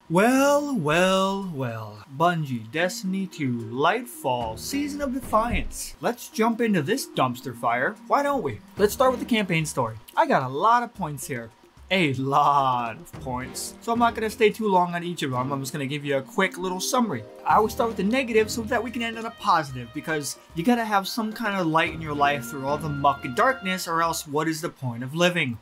Well, well, well. Bungie, Destiny 2, Lightfall, Season of Defiance. Let's jump into this dumpster fire. Why don't we? Let's start with the campaign story. I got a lot of points here. A lot of points. So I'm not going to stay too long on each of them. I'm just going to give you a quick little summary. I always start with the negative so that we can end on a positive, because you got to have some kind of light in your life through all the muck and darkness, or else what is the point of living?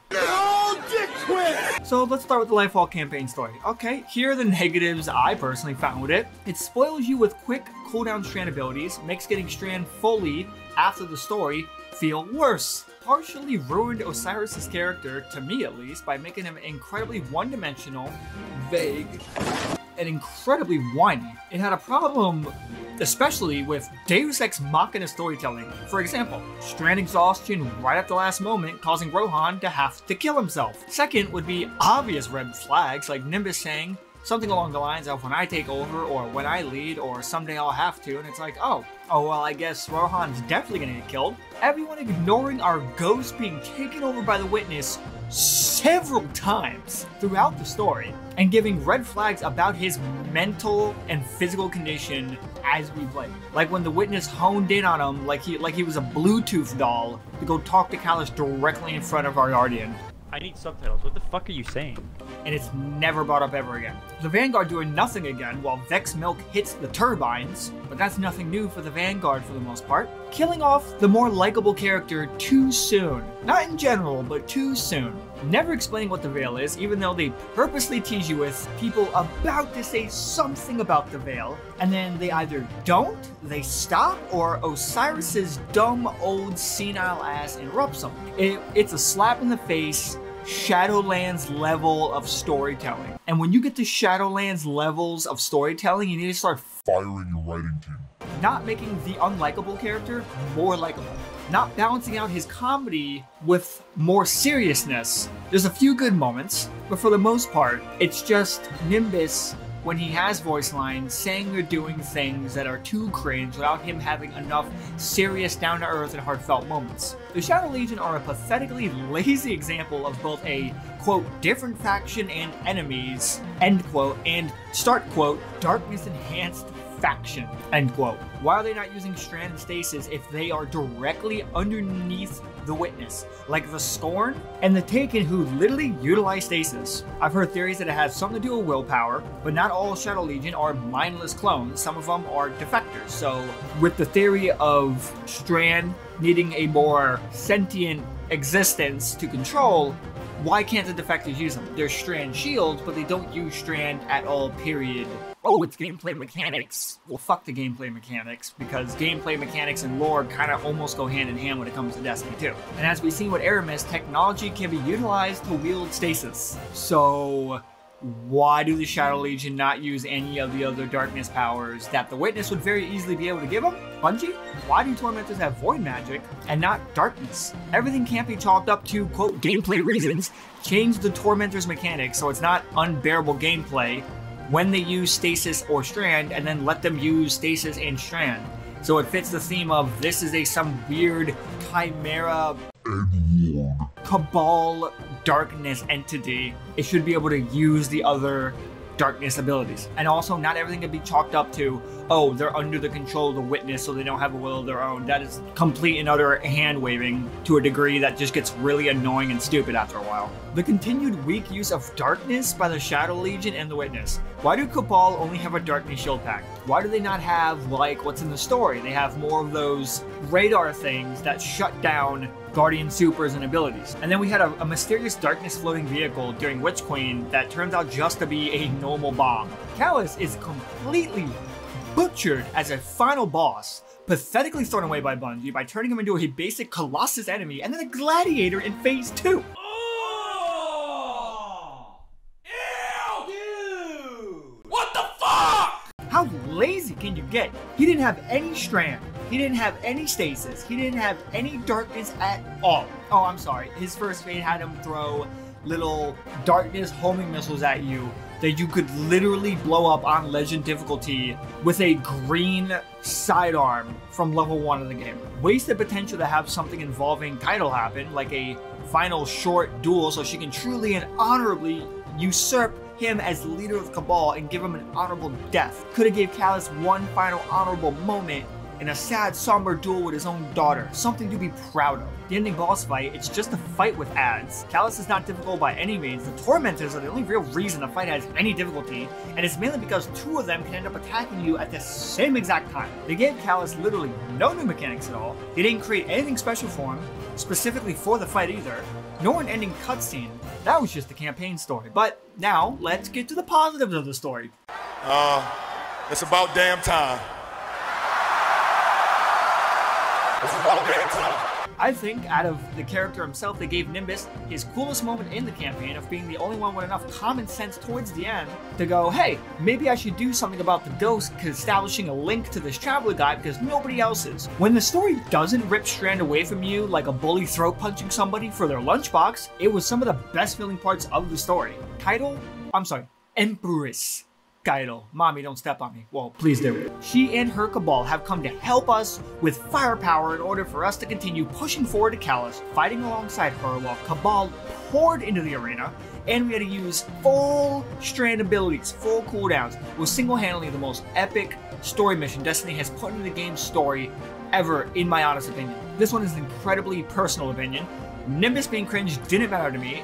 So let's start with the Lightfall campaign story. Okay, here are the negatives I personally found with it. It spoils you with quick cooldown strand abilities, makes getting strand fully after the story feel worse. Partially ruined Osiris's character, to me at least, by making him incredibly one-dimensional, vague, and incredibly whiny. It had a problem especially with Deus Ex Machina storytelling. For example, strand exhaustion right at the last moment, causing Rohan to have to kill himself. Second would be obvious red flags, like Nimbus saying something along the lines of when I take over, or when I lead, or someday I'll have to, and it's like, oh well, I guess Rohan's definitely gonna get killed. Everyone ignoring our ghost being taken over by the Witness several times throughout the story, and giving red flags about his mental and physical condition as we play. Like when the Witness honed in on him like he was a Bluetooth doll to go talk to Callus directly in front of our Guardian. I need subtitles. What the fuck are you saying? And it's never brought up ever again. The Vanguard doing nothing again while Vex Milk hits the turbines, but that's nothing new for the Vanguard for the most part. Killing off the more likable character too soon. Not in general, but too soon. Never explaining what the Veil is, even though they purposely tease you with people about to say something about the Veil, and then they either don't, they stop, or Osiris's dumb old senile ass interrupts them. It's a slap in the face, Shadowlands level of storytelling. And when you get to Shadowlands levels of storytelling, you need to start firing your writing team. Not making the unlikable character more likable. Not balancing out his comedy with more seriousness. There's a few good moments, but for the most part, it's just Nimbus, when he has voice lines, saying or doing things that are too cringe without him having enough serious, down-to-earth, and heartfelt moments. The Shadow Legion are a pathetically lazy example of both a, quote, different faction and enemies, end quote, and, start quote, darkness-enhanced faction, end quote. Why are they not using strand and stasis if they are directly underneath the Witness, like the Scorn and the Taken, who literally utilize stasis? I've heard theories that it has something to do with willpower, but not all Shadow Legion are mindless clones. Some of them are defectors. So with the theory of strand needing a more sentient existence to control, why can't the defectors use them? They're strand shields, but they don't use strand at all, period. Oh, it's gameplay mechanics. Well, fuck the gameplay mechanics, because gameplay mechanics and lore kind of almost go hand in hand when it comes to Destiny 2. And as we've seen with Aramis, technology can be utilized to wield stasis. So why do the Shadow Legion not use any of the other darkness powers that the Witness would very easily be able to give them? Bungie? Why do Tormentors have void magic and not darkness? Everything can't be chalked up to, quote, gameplay reasons. Change the Tormentors mechanics so it's not unbearable gameplay when they use stasis or strand, and then let them use stasis and strand. So it fits the theme of this is some weird chimera cabal darkness entity. It should be able to use the other darkness abilities. And also, not everything can be chalked up to, oh, they're under the control of the Witness, so they don't have a will of their own. That is complete and utter hand-waving to a degree that just gets really annoying and stupid after a while. The continued weak use of darkness by the Shadow Legion and the Witness. Why do Cabal only have a darkness shield pack? Why do they not have, like, what's in the story? They have more of those radar things that shut down Guardian supers and abilities. And then we had a mysterious darkness floating vehicle during Witch Queen that turns out just to be a normal bomb. Callus is completely butchered as a final boss, pathetically thrown away by Bungie by turning him into a basic Colossus enemy and then a gladiator in Phase 2. Oh! Ew! Dude! What the fuck? How lazy can you get? He didn't have any strand. He didn't have any stasis. He didn't have any darkness at all. Oh, I'm sorry. His first fate had him throw little darkness homing missiles at you that you could literally blow up on legend difficulty with a green sidearm from level 1 of the game. Wasted potential to have something involving title happen, like a final short duel so she can truly and honorably usurp him as the leader of Cabal and give him an honorable death. Could have gave Callus one final honorable moment in a sad, somber duel with his own daughter. Something to be proud of. The ending boss fight, it's just a fight with ads. Callus is not difficult by any means. The Tormentors are the only real reason the fight has any difficulty, and it's mainly because two of them can end up attacking you at the same exact time. They gave Callus literally no new mechanics at all. They didn't create anything special for him, specifically for the fight either, nor an ending cutscene. That was just the campaign story. But now, let's get to the positives of the story. It's about damn time. I think out of the character himself, they gave Nimbus his coolest moment in the campaign of being the only one with enough common sense towards the end to go, hey, maybe I should do something about the ghost, establishing a link to this traveler guy because nobody else is. When the story doesn't rip Strand away from you like a bully throat punching somebody for their lunchbox, it was some of the best feeling parts of the story. Empress Kaido. Mommy, don't step on me. Well, please do. She and her Cabal have come to help us with firepower in order for us to continue pushing forward to Callus, fighting alongside her while Cabal poured into the arena, and we had to use full Strand abilities, full cooldowns, was single-handedly the most epic story mission Destiny has put into the game's story ever, in my honest opinion. This one is an incredibly personal opinion. Nimbus being cringe didn't matter to me.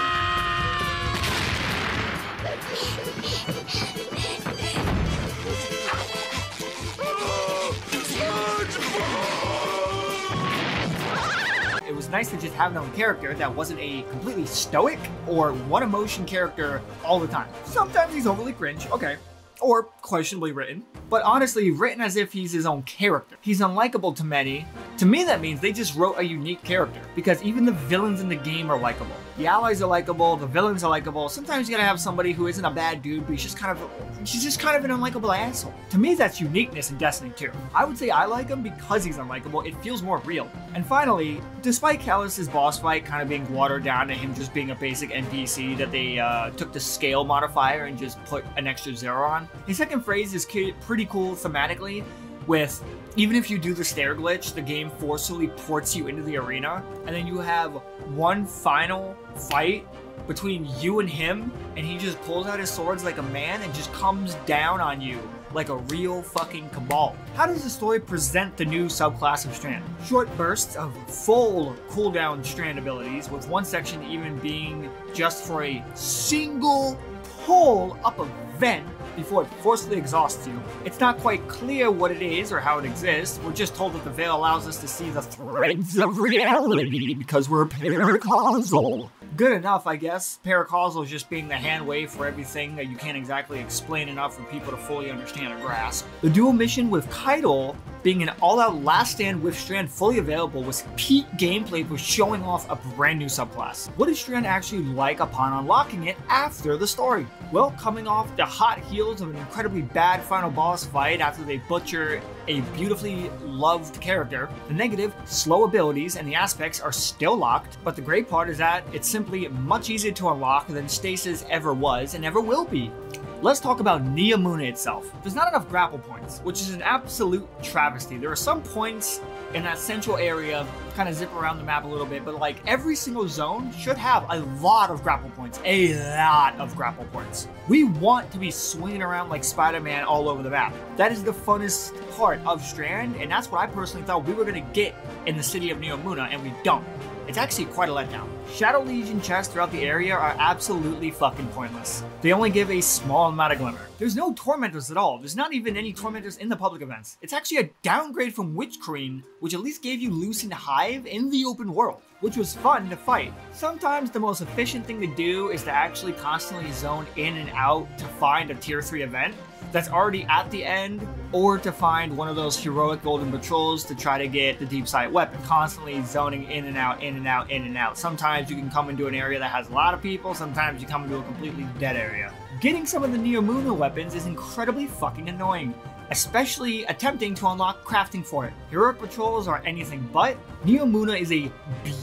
It was nice to just have another character that wasn't a completely stoic or one emotion character all the time. Sometimes he's overly cringe, okay, or questionably written, but honestly written as if he's his own character. He's unlikable to many. To me that means they just wrote a unique character, because even the villains in the game are likable. The allies are likable, the villains are likable. Sometimes you gotta have somebody who isn't a bad dude, but he's just kind of an unlikable asshole. To me, that's uniqueness in Destiny 2. I would say I like him because he's unlikable. It feels more real. And finally, despite Callus's boss fight kind of being watered down to him just being a basic NPC that they took the scale modifier and just put an extra 0 on, his second phrase is pretty cool thematically, with even if you do the stair glitch, the game forcefully ports you into the arena, and then you have one final fight between you and him, and he just pulls out his swords like a man and just comes down on you like a real fucking Cabal. How does the story present the new subclass of Strand? Short bursts of full cooldown Strand abilities, with one section even being just for a single pull up a vent before it forcefully exhausts you. It's not quite clear what it is or how it exists. We're just told that the veil allows us to see the threads of reality because we're paracausal. Good enough, I guess. Paracausal is just being the hand wave for everything that you can't exactly explain enough for people to fully understand or grasp. The dual mission with Kaido being an all-out last stand with Strand fully available was peak gameplay for showing off a brand new subclass. What is Strand actually like upon unlocking it after the story? Well, coming off the hot heels of an incredibly bad final boss fight after they butcher a beautifully loved character, the negative, slow abilities and the aspects are still locked, but the great part is that it's simply much easier to unlock than Stasis ever was and ever will be. Let's talk about Neomuna itself. There's not enough grapple points, which is an absolute travesty. There are some points in that central area, kind of zip around the map a little bit, but like every single zone should have a lot of grapple points. A lot of grapple points. We want to be swinging around like Spider-Man all over the map. That is the funnest part of Strand, and that's what I personally thought we were going to get in the city of Neomuna, and we don't. It's actually quite a letdown. Shadow Legion chests throughout the area are absolutely fucking pointless. They only give a small amount of glimmer. There's no Tormentors at all. There's not even any Tormentors in the public events. It's actually a downgrade from Witch Queen, which at least gave you Loosened Hive in the open world, which was fun to fight. Sometimes the most efficient thing to do is to actually constantly zone in and out to find a tier 3 event that's already at the end, or to find one of those heroic golden patrols to try to get the deep sight weapon. Constantly zoning in and out, in and out, in and out. Sometimes you can come into an area that has a lot of people, sometimes you come into a completely dead area. Getting some of the Neomuna weapons is incredibly fucking annoying, especially attempting to unlock crafting for it. Heroic patrols are anything but. Neomuna is a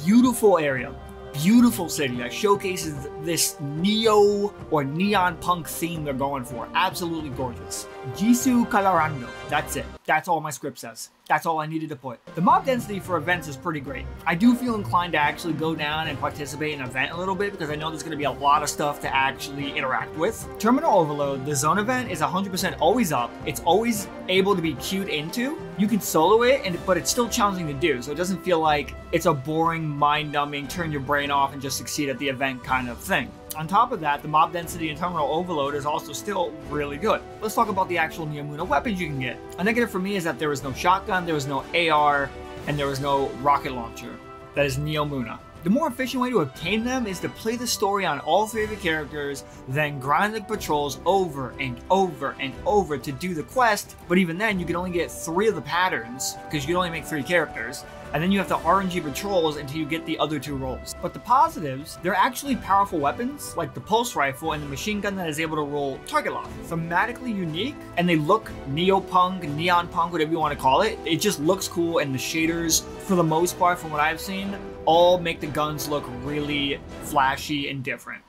beautiful area. Beautiful city that showcases this neo or neon punk theme they're going for. Absolutely gorgeous. Jisoo Colorando. That's it. That's all my script says. That's all I needed to put. The mob density for events is pretty great. I do feel inclined to actually go down and participate in an event a little bit because I know there's going to be a lot of stuff to actually interact with. Terminal Overload, the zone event is 100% always up. It's always able to be queued into. You can solo it, but it's still challenging to do, so it doesn't feel like it's a boring, mind-numbing, turn your brain off and just succeed at the event kind of thing. On top of that, the mob density in Terminal Overload is also still really good. Let's talk about the actual Neomuna weapons you can get. A negative for me is that there was no shotgun, there was no AR, and there was no rocket launcher. That is Neomuna. The more efficient way to obtain them is to play the story on all 3 of the characters, then grind the patrols over and over and over to do the quest, but even then you can only get 3 of the patterns, because you can only make 3 characters, and then you have to RNG patrols until you get the other 2 rolls. But the positives, they're actually powerful weapons, like the pulse rifle and the machine gun that is able to roll target lock. Thematically unique, and they look neopunk, neon punk, whatever you want to call it. It just looks cool, and the shaders, for the most part, from what I've seen, all make the guns look really flashy and different.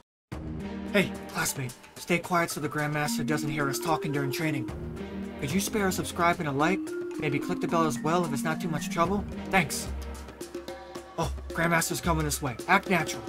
Hey, classmate, stay quiet so the Grandmaster doesn't hear us talking during training. Could you spare a subscribe and a like? Maybe click the bell as well if it's not too much trouble? Thanks. Oh, Grandmaster's coming this way. Act natural.